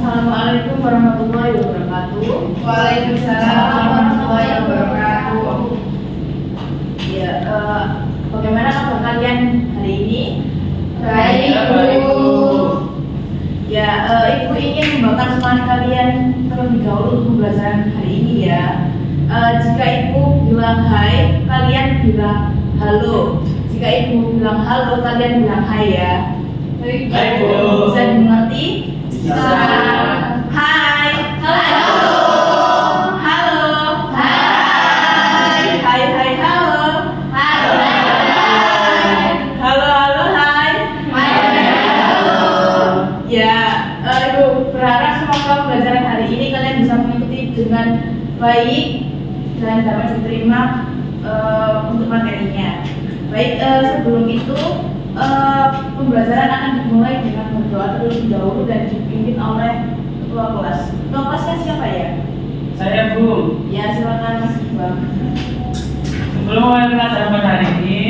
Assalamualaikum warahmatullahi wabarakatuh. Waalaikumsalam warahmatullahi wabarakatuh. Ya, bagaimana kabar kalian hari ini? Baik, Bu. Ya, Ibu ingin membakar semangat kalian terlebih dahulu untuk pembelajaran hari ini ya. Jika Ibu bilang hai, kalian bilang halo. Jika Ibu bilang halo, kalian bilang hai ya. Baik, Bu. Bisa dimengerti? Bisa. Hai. Halo. Halo. Hai. Hai, hai, halo. Halo. Halo, halo, hai. Halo. Ya, Ibu berharap semoga pembelajaran hari ini kalian bisa mengikuti dengan baik dan dapat diterima untuk materinya. Baik, sebelum itu pembelajaran akan dimulai dengan berdoa terlebih dahulu dan dipimpin oleh ketua kelas. Ketua kelasnya siapa ya? Saya, Bu. Ya, silakan Mas Iqbal. Sebelum mulai pelajaran pada hari ini,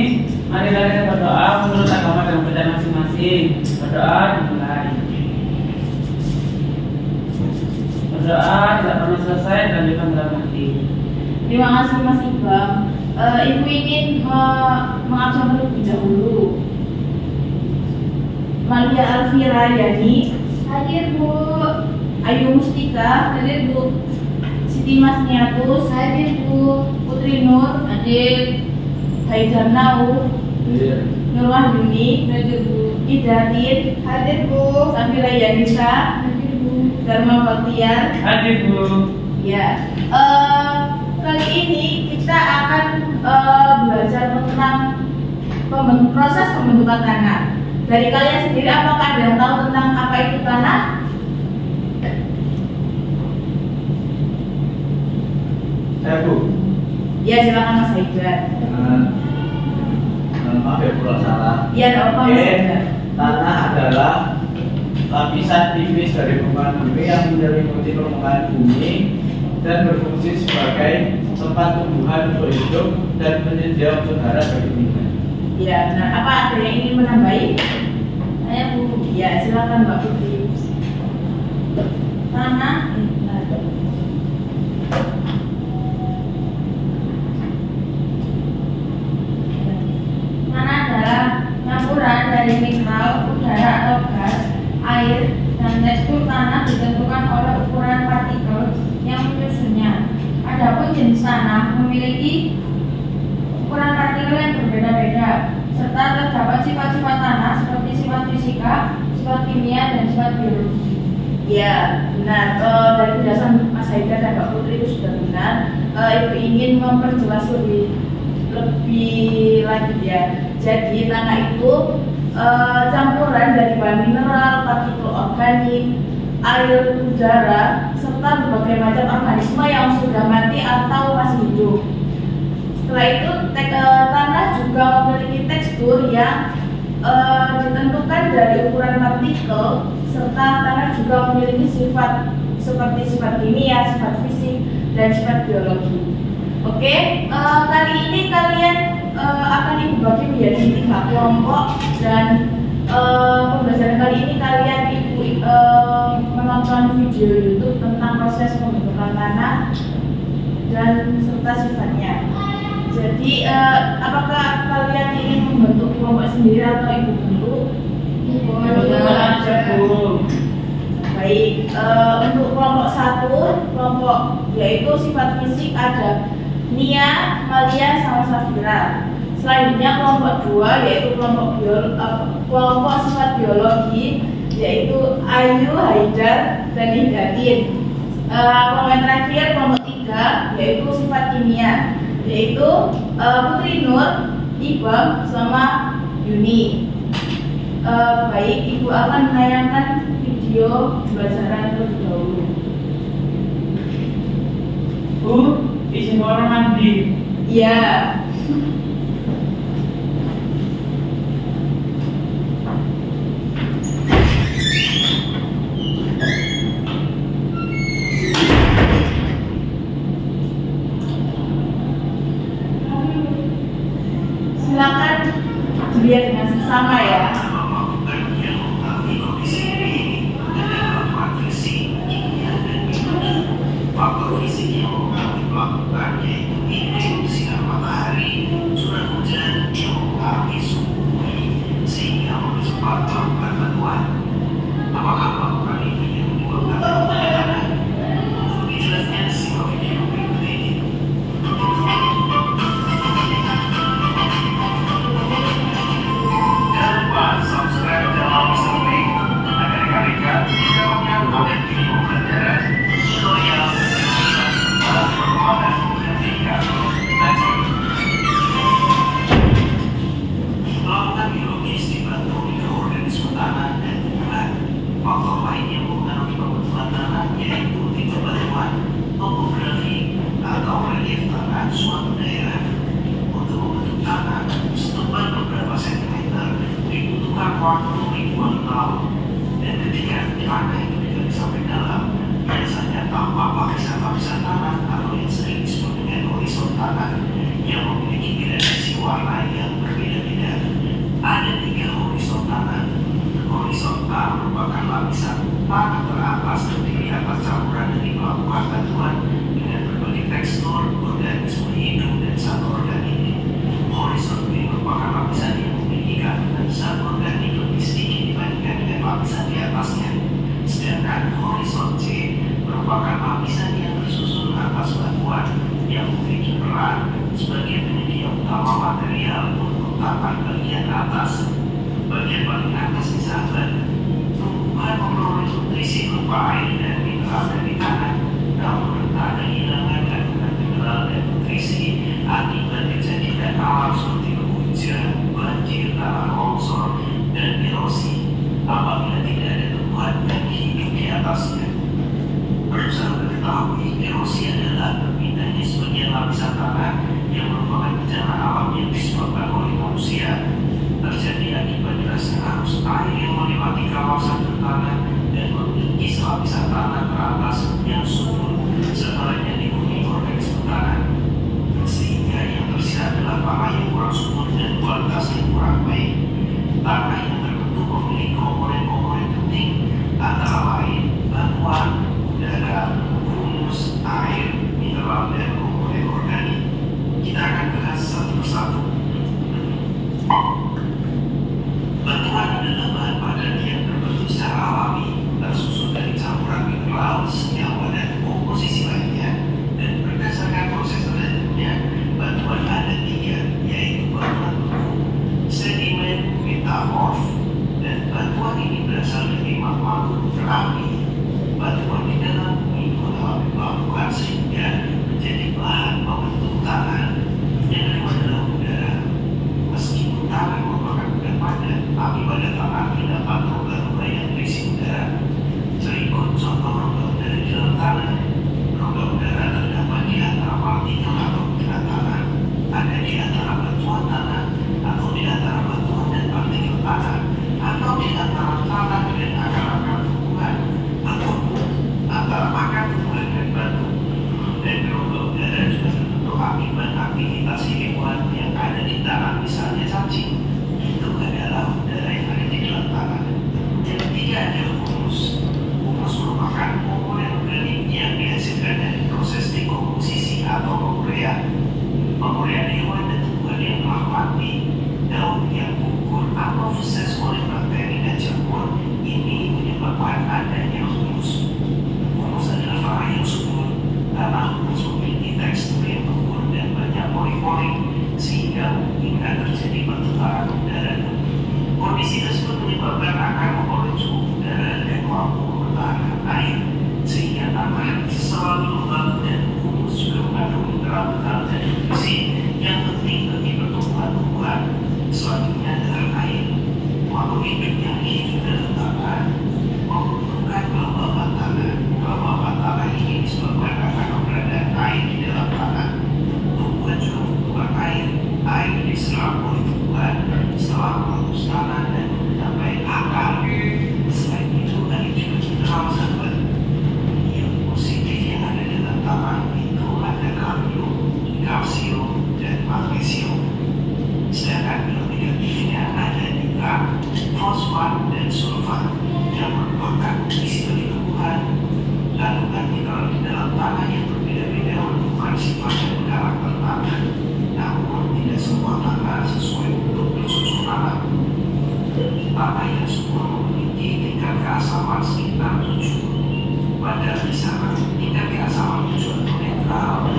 mari kita berdoa menurut agama dan kepercayaan masing-masing. Berdoa dimulai. Berdoa tidak pernah selesai dan bukan dalam hati. Terima kasih Mas Iqbal. Ibu ingin mengabsen terlebih dahulu Malia Alfira Yani, Hadir, Bu. Ayu Mustika, Hadir, Bu. Siti Masniatus, Hadir, Bu. Putri Nur, Hadir. Haidar Nauf, Nur Wahyuni, Hadir, Bu. Idatin, Hadir, Bu. Safira Yanisa, Hadir, Bu. Dharma Baktiar. Hadir, Bu. Ya, kali ini kita akan belajar tentang proses pembentukan tanah. Dari kalian sendiri, apakah ada yang tahu tentang apa itu tanah? Saya, Bu. Ya, silakan Mas Haidar. Maaf ya, kalau salah. Ya, tidak apa-apa Mas Haidar. Tanah adalah lapisan tipis dari permukaan bumi yang menyelimuti permukaan bumi dan berfungsi sebagai tempat tumbuhan untuk hidup dan penyedia unsur hara bagi lingkungan. Ya, benar. Apa ada yang ingin menambahi? Saya Bu. Ya, silakan Mbak Putri. Tanah. Tanah adalah campuran dari mineral, udara atau gas, air, dan tekstur tanah ditentukan oleh ukuran partikel yang menyusunnya. Adapun jenis tanah memiliki ukuran partikel yang berbeda-beda, serta terdapat sifat-sifat tanah seperti sifat fisika, sifat kimia, dan sifat biologi. Ya, benar. Dari penjelasan Mas Haidar dan Mbak Putri itu sudah benar. Ibu ingin memperjelas lebih lanjut ya. Jadi tanah itu campuran dari bahan mineral, partikel organik, air, udara, serta berbagai macam organisme yang sudah mati atau masih hidup. Setelah itu tanah juga memiliki tekstur yang ditentukan dari ukuran partikel, serta tanah juga memiliki sifat seperti sifat kimia, sifat fisik, dan sifat biologi. Oke, kali ini kalian akan Ibu bagi menjadi 3 kelompok dan pembelajaran kali ini kalian Ibu menonton video YouTube tentang proses pembentukan tanah dan serta sifatnya. Jadi, apakah kalian ingin membentuk kelompok sendiri atau Ibu bentuk? Bentuk aja, Bu. Baik, untuk kelompok 1, kelompok yaitu sifat fisik ada Nia, Malia, sama Safira. Selanjutnya kelompok 2 yaitu kelompok sifat biologi yaitu Ayu, Haidar, dan Idatin. Kelompok yang terakhir kelompok 3 yaitu sifat kimia yaitu Putri Nur, Ibam, sama Yuni. Baik, Ibu akan menayangkan video pembelajaran terlebih dahulu. Bu, izin orang mandi. Ya. Silakan dilihat dengan seksama ya. yaitu iklim, sinar matahari, curah hujan yang mempengaruhi suhu bumi sehingga mempercepat melakukan batuan. Apakah melakukan ini yang menyebabkan terbentuknya tanah? Untuk lebih jelasnya, simak video berikut ini. Jangan lupa subscribe channel Mr. Link agar rekan-rekan tidak update video pelajaran tutorial dalam perkembangan pendidikan. Lanjut. Melakukan biologis dibantu mikroorganisme tanah dan tumbuhan. Faktor lain yang mempengaruhi pembentukan tanah yaitu tipe batuan, topografi, atau relief tanah suatu daerah. Untuk membentuk tanah setebal beberapa sentimeter dibutuhkan waktu ribuan tahun, dan ketika tanah itu digali sampai dalam, biasanya tampak lapisan-lapisan tanah atau yang sering disebut dengan horizon tanah yang memiliki gradasi warna yang berbeda-beda. Ada 3 horizon tanah. Horizon A merupakan lapisan tanah teratas terdiri atas campuran dari pelabuhan batuan dengan berbagai tekstur, organisme hidup, dan zat organik. Horizon B merupakan lapisan yang memiliki kandungan zat organik lebih sedikit dibandingkan dengan lapisan di atasnya. Sedangkan horizon C merupakan lapisan yang tersusun atas batuan yang memiliki peran sebagai penyedia utama material untuk tapak bagian atas. Bagian paling atas di sahabat, tumbuhan memperoleh nutrisi berupa air dan mineral dari tanah, namun ada kehilangan kandungan mineral dan nutrisi akibat kejadian alam seperti hujan, banjir, tanah longsor, dan erosi apabila tidak ada tumbuhan yang hidup di atasnya. Perlu sahabat ketahui, erosi adalah berpindahnya sebagian lapisan tanah yang merupakan bencana alam yang disebabkan oleh manusia. Terjadi akibat derasnya arus air yang melewati kawasan bertanah dan mengikis lapisan tanah teratas yang subur setelahnya dihuni organisme tanah, sehingga yang tersisa adalah tanah yang kurang subur dan kualitasnya kurang baik. Tanah yang terbentuk memiliki komponen-komponen penting antara lain batuan, udara, humus, air, mineral, dan komponen organik. Kita akan bahas satu persatu. Batuan adalah bahan padat yang terbentuk secara alami, tersusun dari campuran mineral, senyawa, dan komposisi lainnya. Dan berdasarkan proses terbentuknya, batuan ada 3, yaitu batuan beku, sedimen, metamorf, dan batuan ini berasal dari magma berapi. Batuan di dalam bumi mengalami pelapukan sehingga menjadi bahan pembentuk tanah. Yang kedua adalah udara. Meskipun tanah merupakan benda padat, tapi pada tanah terdapat rongga-rongga yang berisi udara. Berikut contoh rongga udara di dalam tanah. Rongga udara terdapat di antara partikel atau butiran tanah, ada di antara batuan tanah, atau di antara batuan dan partikel tanah, atau di antara tanah dan akar-akar tumbuhan, ataupun antara akar tumbuhan dan batu. Dan rongga udara juga terbentuk akibat aktivitas hewan yang ada di tanah, misalnya cacing. Itu adalah udara yang ada di dalam tanah. Yang ketiga adalah humus. Humus merupakan komponen organik yang dihasilkan dari proses dekomposisi atau pemuraian. Pemuraian hewan dan tumbuhan yang telah mati, daun yang gugur atau feses oleh bakteri dan jamur, ini menyebabkan adanya humus. Humus adalah tanah yang subur. Tanah humus memiliki tekstur yang gugur dan banyak pori-pori, sehingga memungkinkan terjadi pertukaran udara. Kondisi tersebut menyebabkan akan memperoleh suhu udara dan mampu mempertahankan air, sehingga tanah selalu lembab, dan humus juga mengandung mineral-mineral dan nutrisi yang penting bagi pertumbuhan tumbuhan. Selanjutnya adalah air. Makhluk hidup yang hidup dalam tanah membutuhkan kelembaban tanah. Kelembaban tanah ini disebabkan karena keberadaan air di dalam tanah. Tumbuhan juga membutuhkan air. Air diserap oleh tumbuhan setelah menembus tanah dan mencapai akar. Selain itu, air juga mineral sahabat. Yang positif yang ada dalam tanah itu ada kalium, kalsium, dan magnesium. Sedangkan yang negatifnya ada nitrat, fosfat, dan sulfat yang merupakan nutrisi bagi tumbuhan. Kandungan mineral di dalam tanah yang berbeda-beda menentukan sifatnya karakter tanah, namun tidak semua tanah sesuai untuk bercocok tanam. Tanah yang subur memiliki tingkat keasaman sekitar 7. Pada kisaran tingkat keasaman 7 atau netral,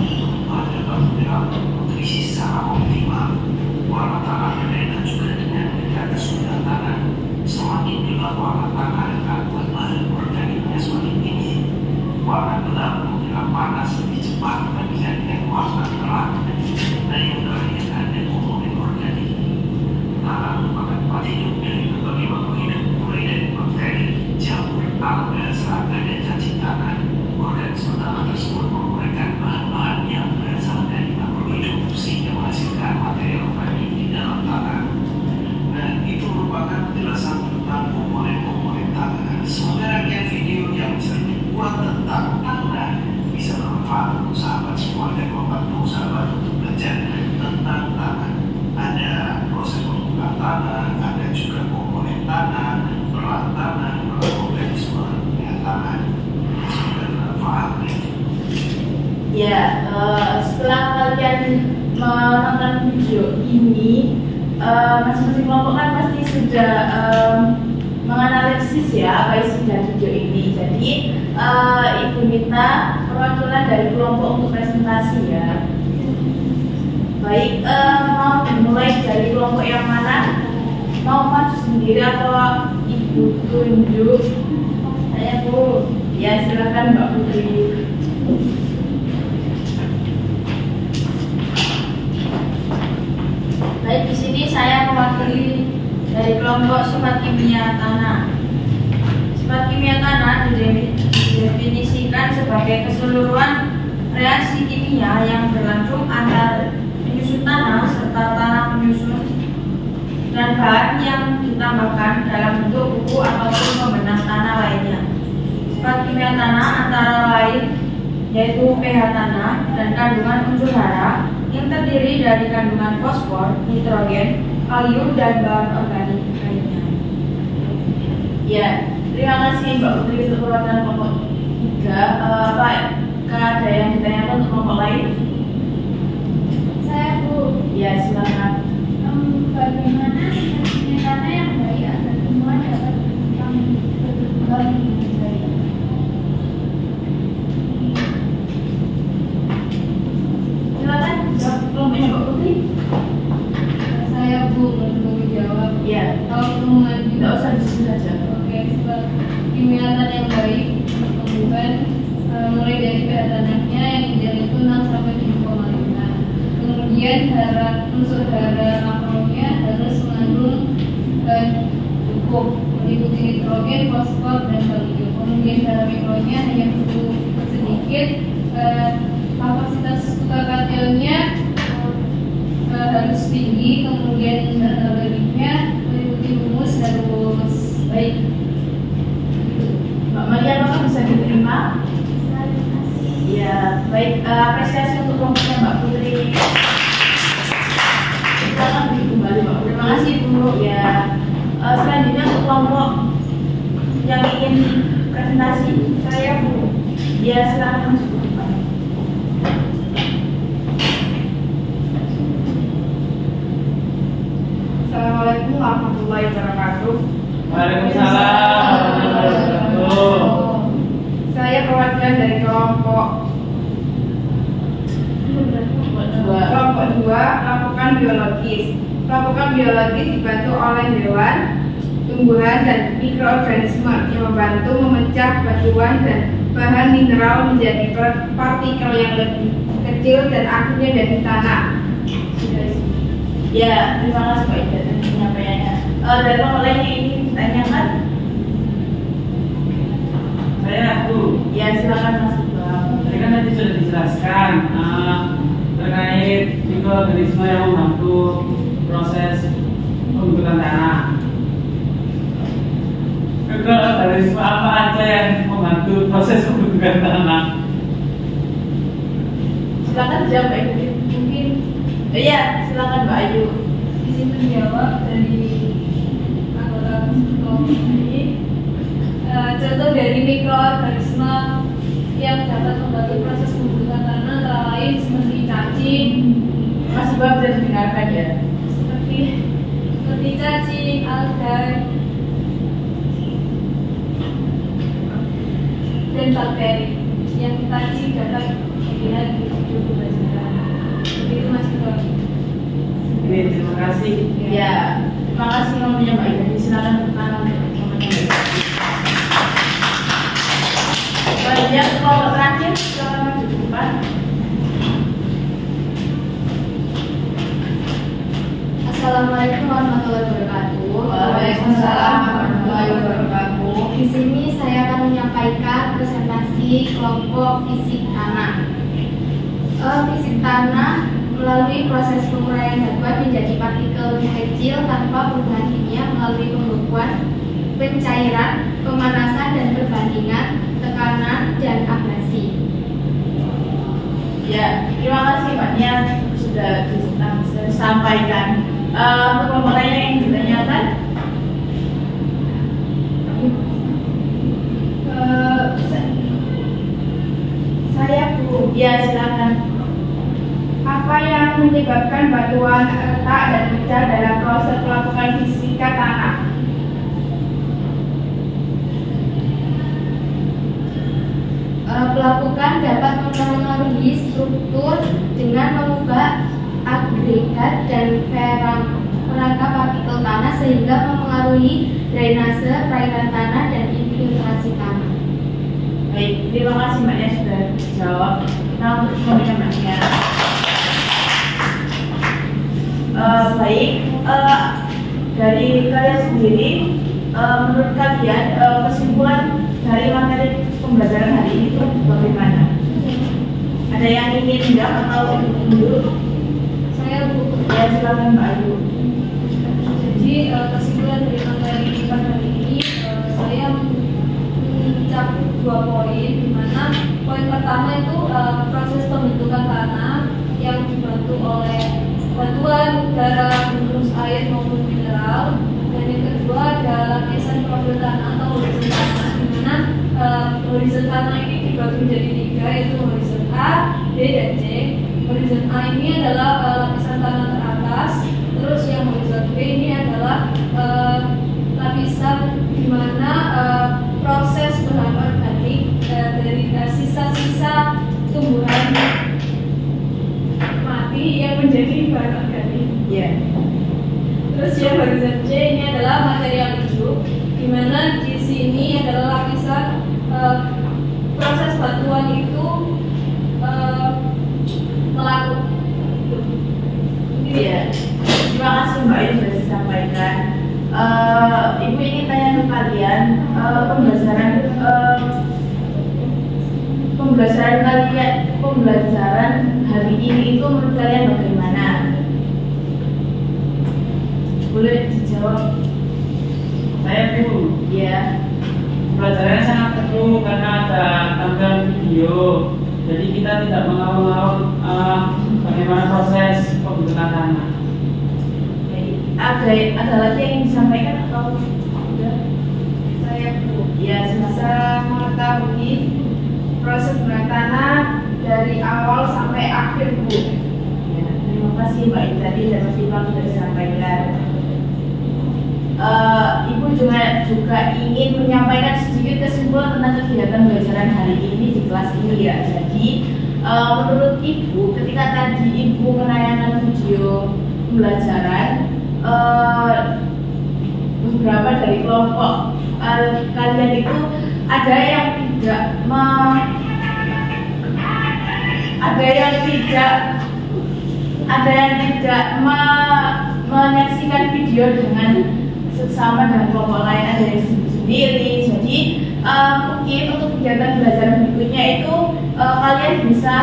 pada mineral nutrisi secara optimal. Warna tanah berbeda juga dengan tingkat kesuburan tanah. Semakin gelap warna tanah, kandungan bahan organiknya semakin tinggi. Warna gelap menjelang panas lebih cepat dibandingkan dengan warna terang. Dan yang terakhir ada komponen organik. Tanah merupakan tempat hidup dari berbagai makhluk hidup, mulai dari bakteri, jamur, alga, serangga, dan cacing tanah. Organisme tanah tersebut menguraikan bahan-bahan yang berasal dari makhluk hidup sehingga menghasilkan material organik di dalam tanah. Dan itu merupakan penjelasan tentang komponen-komponen tanah. Semoga rangkaian video yang bisa dibuat tentang tanah bisa bermanfaat untuk sahabat semua dan membantu sahabat untuk belajar tentang tanah. Ada proses pembukaan tanah, ada juga komponen tanah, peran tanah, peran organisme dan tanah. Semoga bermanfaat. Ya, setelah kalian menonton video ini, masing-masing kelompok kan pasti sudah menganalisis ya apa isi dari video ini. Jadi Ibu minta perwakilan dari kelompok untuk presentasi ya. Baik, mau dimulai dari kelompok yang mana? Mau maju sendiri atau Ibu tunjuk? Saya Bu. Ya, silakan Mbak Putri. Baik, di sini saya mewakili dari kelompok sifat kimia tanah. Sifat kimia tanah didefinisikan sebagai keseluruhan reaksi kimia yang berlangsung antara penyusun tanah serta tanah penyusun dan bahan yang ditambahkan dalam bentuk buku ataupun pembenang tanah lainnya. Sifat kimia tanah antara lain yaitu pH tanah dan kandungan unsur hara yang terdiri dari kandungan fosfor, nitrogen, kalium, dan bahan organik lainnya. Ya, terima kasih Mbak Putri untuk perwakilan kelompok 3. Apakah ada yang ditanyakan untuk kelompok lain? Saya Bu. Ya, silakan. Bagaimana sifat tanah yang baik agar semua dapat berkembang dengan baik? Silakan jawab kelompoknya Mbak Putri. Saya Bu untuk menjawab. Ya, Kalau tidak usah di sini saja. Oke, sifat kimia tanah yang baik tumbuhan mulai dari pH tanahnya yang ideal itu 6 sampai 7,5. Kemudian unsur hara makronya harus mengandung cukup meliputi nitrogen, fosfor, dan kalium. Kemudian hara mikronya hanya butuh sedikit. Kapasitas tukar kationnya harus tinggi. Kemudian organiknya meliputi humus dan humus. Baik. Mbak Maria, apakah bisa diterima? Ya, baik. Apresiasi untuk kelompoknya Mbak Putri. Silakan kembali Mbak Putri. Terima kasih Bu. Ya, selanjutnya untuk kelompok yang ingin presentasi, saya Bu. Ya, silakan masuk ke depan. Assalamualaikum warahmatullahi wabarakatuh. Waalaikumsalam warahmatullahi wabarakatuh. Saya perwakilan dari kelompok 2, Rampokan biologis. Rampokan biologis dibantu oleh hewan, tumbuhan, dan mikroorganisme yang membantu memecah batuan dan bahan mineral menjadi partikel yang lebih kecil dan akhirnya dari tanah. Ya, terima kasih Pak Ida dan penyampaiannya. Dan kelompok lain yang ingin ditanyakan? Saya Bu. Ya, silakan Mas Iqbal. Tadi kan tadi sudah dijelaskan terkait mikroorganisme yang membantu proses pembentukan tanah. Mikroorganisme apa aja yang membantu proses pembentukan tanah? Silakan jawab Pak Ibu. Mungkin Iya, silakan Mbak Ayu. izin menjawab dari anggota kelompok ini. Contoh dari mikroorganisme yang dapat membantu proses pembentukan tanah antara lain seperti cacing, Mas Iqbal bisa didengarkan ya. seperti cacing, alga, dan bakteri yang tadi dapat dilihat di video pembelajaran. Begitu Mas Iqbal. Oke, terima kasih. Ya, terima kasih namanya Mbak Ida. Silakan pertanyaan namanya Mbak Ida. Banyak kelompok terakhir, silakan maju ke depan. Assalamualaikum warahmatullahi wabarakatuh. Waalaikumsalam warahmatullahi wabarakatuh. Di sini saya akan menyampaikan presentasi kelompok fisik tanah. Fisik tanah melalui proses penguraian batuan menjadi partikel lebih kecil tanpa perubahan kimia melalui pembekuan, pencairan, pemanasan dan perbandingan tekanan dan abrasi. Ya, terima kasih Mbak Nia sudah disampaikan. Untuk kelompok lainnya yang ditanyakan, Saya Bu, ya silakan. apa yang menyebabkan batuan retak dan pecah dalam proses melakukan fisika tanah? Pelapukan dapat mempengaruhi struktur dengan mengubah agregat dan perangkap partikel tanah sehingga mempengaruhi drainase, perairan tanah, dan infiltrasi tanah. Baik, terima kasih Mbak Nia sudah dijawab. Nah, untuk kelompoknya Mbak Nia. Baik, dari kalian sendiri, menurut kalian kesimpulan dari materi pembelajaran hari ini itu bagaimana? Ada yang ingin menjawab atau mundur? Saya Bu. Ya, silakan Mbak Ayu. Jadi kesimpulan dari materi kita hari ini saya mencakup 2 poin, di mana poin pertama itu proses pembentukan tanah yang dibantu oleh batuan, udara, gurus air maupun mineral, dan yang kedua ada lapisan profil tanah atau horizon tanah, di mana horizon tanah ini dibagi menjadi 3, yaitu horizon A, B, dan C. Horizon A ini adalah lapisan tanah teratas, terus yang horizon B ini adalah lapisan di mana proses bahan organik dari sisa-sisa tumbuhan mati yang menjadi bahan organik. Ya. Terus yang horizon C ini adalah material hidup, di mana di sini adalah lapisan proses batuan itu melakukan. Iya. Terima kasih Mbak Ayu sudah disampaikan. Ibu ingin tanya ke kalian pembelajaran hari ini itu menurut kalian bagaimana? Boleh dijawab? Saya Bu, Ya. pelajarannya sangat seru karena ada tampilan video. Jadi kita tidak mengawal bagaimana proses pembentukan tanah. Ada lagi yang ingin disampaikan atau sudah? Saya Bu, Ya, bisa mengetahui proses pembentukan tanah dari awal sampai akhir Bu. Ya, terima kasih Mbak Ida tadi dan Mas Iqbal sudah disampaikan. Ibu juga ingin menyampaikan sedikit kesimpulan tentang kegiatan pembelajaran hari ini di kelas ini ya. Jadi menurut Ibu, ketika tadi Ibu menayangkan video pembelajaran, beberapa dari kelompok kalian itu ada yang tidak menyaksikan video dengan seksama dengan kelompok lain, ada yang sendiri. Jadi mungkin untuk kegiatan belajar berikutnya itu kalian bisa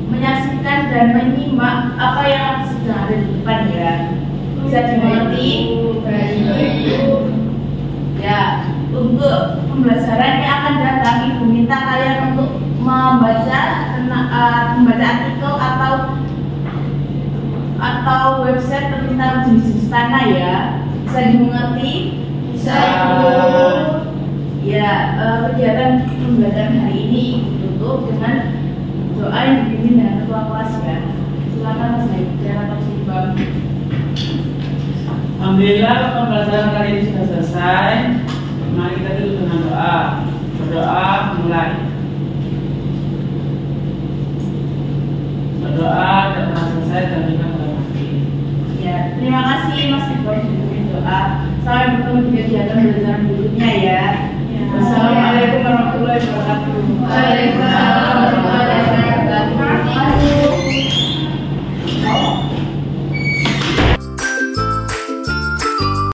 menyaksikan dan menyimak apa yang sedang ada di depan ya. Bisa dimengerti? Ya, untuk pembelajaran yang akan datang, Ibu minta kalian untuk membaca artikel atau website tentang jenis-jenis tanah ya. Bisa dimengerti? Bisa. Ya, kegiatan pembelajaran hari ini ditutup. ditutup dengan doa yang dipimpin dengan ketua kelas ya. Silakan Mas Haidar atau Subang. Alhamdulillah pembelajaran kali ini sudah selesai. Mari kita tutup dengan doa. Berdoa mulai. Berdoa dan telah selesai dan kita mati. Ya, terima kasih Mas Iqbal sudah bimbing doa. Sampai bertemu di kegiatan belajar berikutnya ya. Wassalamualaikum warahmatullahi wabarakatuh. Waalaikumsalam.